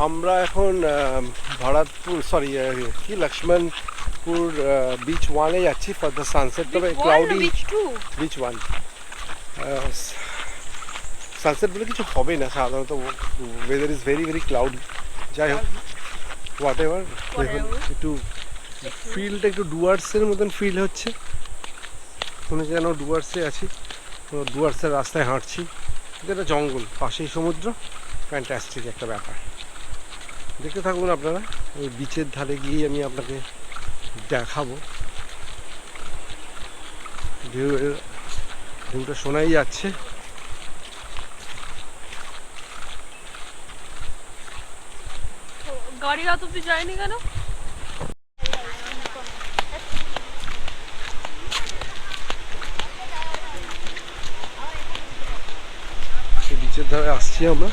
আমরা এখন ভরতপুর সরি কি লক্ষ্মণপুর বিচ 1-এ যাচ্ছি ফর দ্য সানসেট। তবে ক্লাউডি বিচ 1 সানসেট বলে কিছু হবে না সাধারণত, weather is very very cloudy. যাই হোক হোয়াট এভার, একটু ফিল্ডটা একটু ডুয়ার্সের মতন ফিল হচ্ছে, মনে যেন ডুয়ার্সে আছি, ডুয়ার্সের রাস্তায় হাঁটছি। এটা জঙ্গল, পাশেই সমুদ্র, ফ্যান্টাস্টিক একটা ব্যাপার। দেখতে থাকুন আপনারা, ওই বিচের ধারে গিয়ে আমি আপনাকে দেখাবো। ঢেউটা শোনাই যাচ্ছে। গাড়ি অত অব্দি যায়নি কেন? বিচের ধারে আসছি আমরা।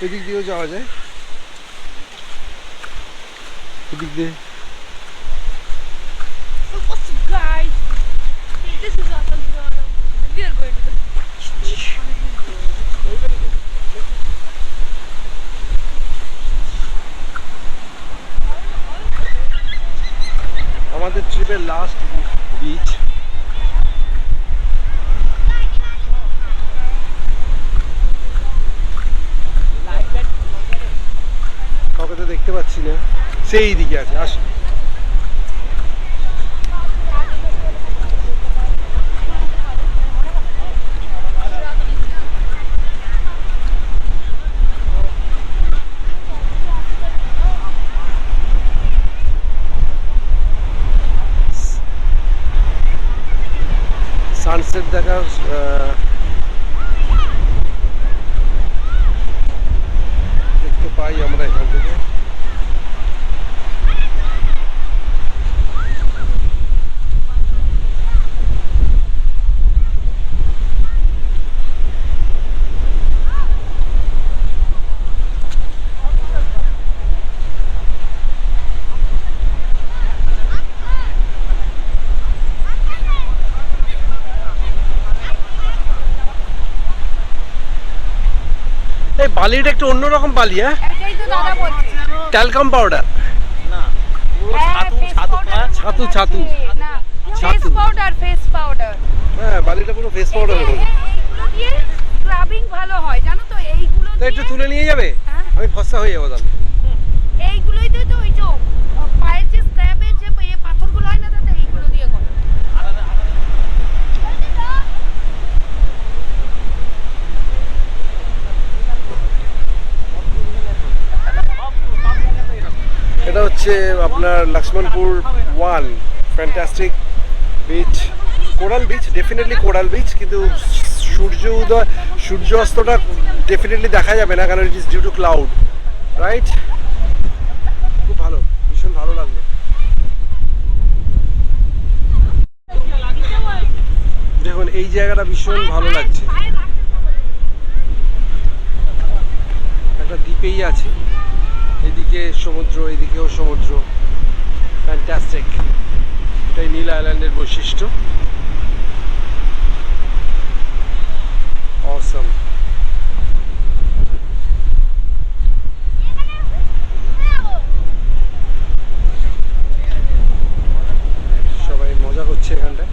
এদিক দিয়েও যাওয়া যায়, এদিক দিয়ে। আমাদের ট্রিপের লাস্ট বিচ। কাউকে তো দেখতে পাচ্ছি না, সেই দিকে আছে। আস সানসেট দেখার দেখতে পাই আমরা এখান থেকে। এই বালিটা একটু অন্যরকম বালি, হ্যাঁ? এটাই তো দাদা বলছে। ট্যালকাম পাউডার না, ছাতু ছাতু না, ফেস পাউডার, ফেস পাউডার। হ্যাঁ, বালিটা পুরো ফেস পাউডার। এইগুলো দিয়ে স্ক্রাবিং ভালো হয়, জানো তো? এইগুলো তো একটু দিয়ে তুলে নিয়ে যাবে, আমি ফসা হয়ে যাবো তাহলে। এইগুলোই তো ওই যে পায়ের যে স্ক্র্যাবের যে পাথরগুলো হয় না দাদা, এইগুলো দিয়ে করো। এটা হচ্ছে আপনার Lakshmanpur 1, fantastic beach, coral beach, definitely coral beach. কিন্তু সূর্য উদয় সূর্য অস্তটা ডেফিনেটলি দেখা যাবে না, কারণ it is due to cloud, right? খুব ভালো, ভীষণ ভালো লাগলো। দেখুন এই জায়গাটা ভীষণ ভালো লাগছে, একটা দ্বীপেই আছে, এদিকে সমুদ্র, এদিকেও সমুদ্র, ফ্যান্টাস্টিক। এটাই নীল আইল্যান্ডের বৈশিষ্ট্য। অসম। সবাই মজা করছে এখানটায়।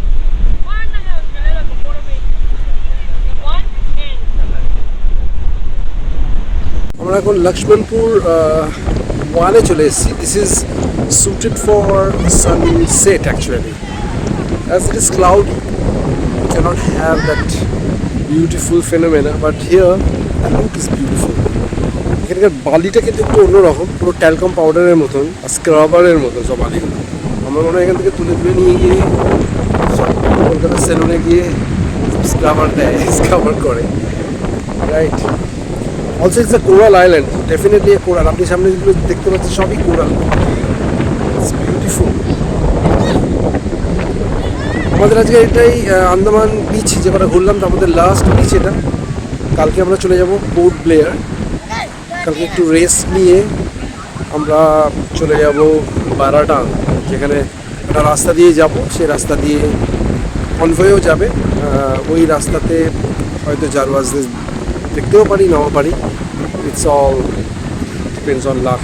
আমরা এখন লক্ষ্মণপুর 1-এ চলে এসেছি। This is suited for sunset actually. As it is cloudy, you cannot have that beautiful phenomena, but here the look is beautiful. এখানকার বালিটা কিন্তু একটু অন্যরকম, পুরো ট্যালকাম পাউডারের মতন আর স্ক্রাবারের মতন সব বালিগুলো। আমার মনে হয় এখান থেকে তুলে নিয়ে গিয়ে সব কলকাতা সেলুনে গিয়ে স্ক্রাবার দেয়, স্ক্রাবার করে, right? Also it's a coral island, definitely A coral. আপনি সামনে যেগুলো দেখতে পাচ্ছেন সবই কোরাল। It's beautiful. আমাদের আজকে এটাই আন্দামান বিচ যে কটা ঘুরলাম, তার মধ্যে লাস্ট বিচ এটা। কালকে আমরা চলে যাব পোর্ট ব্লেয়ার। কালকে একটু রেস্ট নিয়ে আমরা চলে যাব বারাটাং, যেখানে একটা রাস্তা দিয়ে যাব, সেই রাস্তা দিয়ে কনভয়েও যাবে। ওই রাস্তাতে হয়তো জারওয়াজদের দেখতেও পারি, নাও পারি। It's all depends on lakh.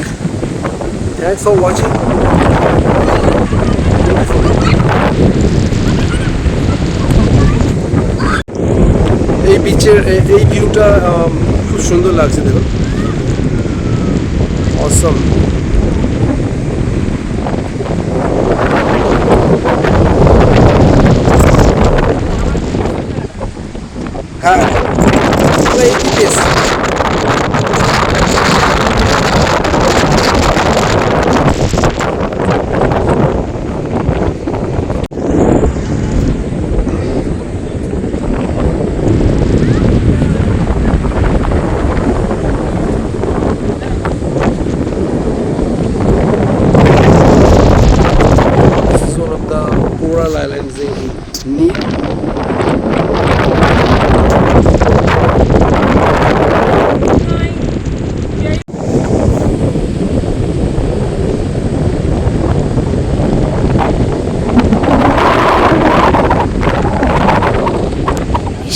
Thanks for watching. এই বিচের এই ভিউটা খুব সুন্দর লাগছে, দেখুন, অসম। হ্যাঁ, এই বিচ Islands in Neem.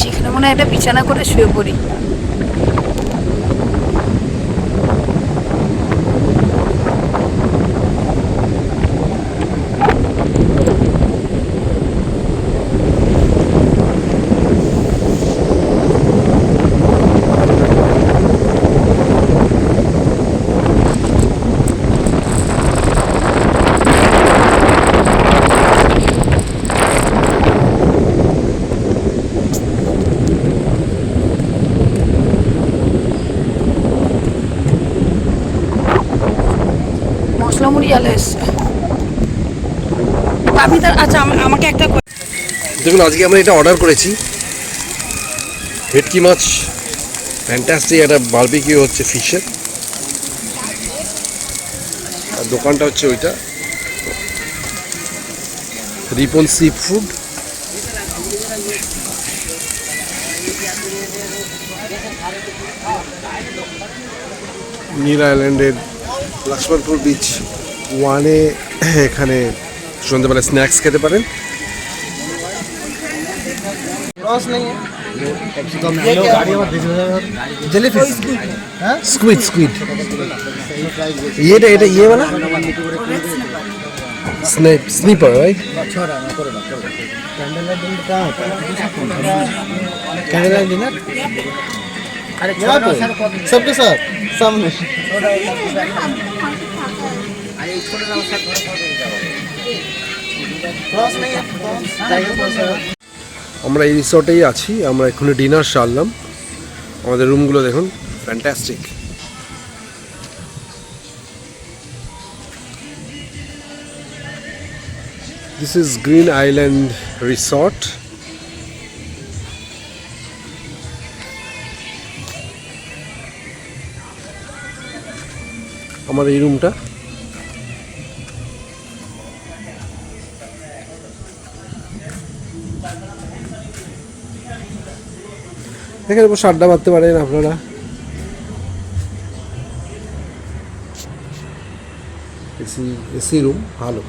সেখানে মনে হয় একটা বিছানা করে শুয়ে পড়ি। মশলা মুড়ি আলো এসছে। আপনি তার আচ্ছা আমাকে একটা দেখুন, আজকে আমরা এটা অর্ডার করেছি, ভেটকি মাছ, ফ্যান্টাস্টিক একটা বারবিকিউ হচ্ছে ফিশের। আর দোকানটা হচ্ছে ওইটা, রিপন সি ফুড। নীল আইল্যান্ডের লক্ষ্মণপুর বিচ 1-এ এখানে সন্ধ্যেবেলা স্ন্যাক্স খেতে পারেন। स्क्विड स्क्विड ये वाला स्नीपर राइट। कैंडल डिनर सबके साथ सामने আমরা এই রিসর্টেই আছি, আমরা এখানে ডিনার সারলাম। আমাদের রুমগুলো দেখুন, fantastic. This is green island resort. আমার এই রুমটা, এখানে বসে আড্ডা মারতে পারেন আপনারা। এসি রুম ভালো।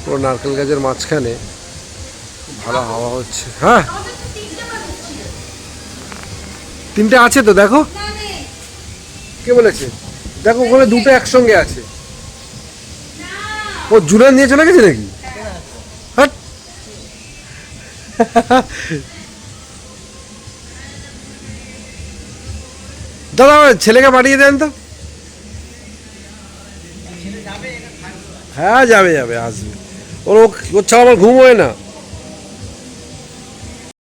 পুরো নারকেল গাছের মাঝখানে ভালো হাওয়া হচ্ছে। হ্যাঁ, 3টে আছে তো, দেখো কে বলেছে, দেখো ওখানে 2টো একসঙ্গে আছে। ও জুলাই নিয়ে চলে গেছে নাকি? হ্যাঁ, দাদা ছেলেকে পাঠিয়ে দেন তো। হ্যাঁ যাবে যাবে, আসবে। ওর ছাড়া আমার ঘুম হয় না।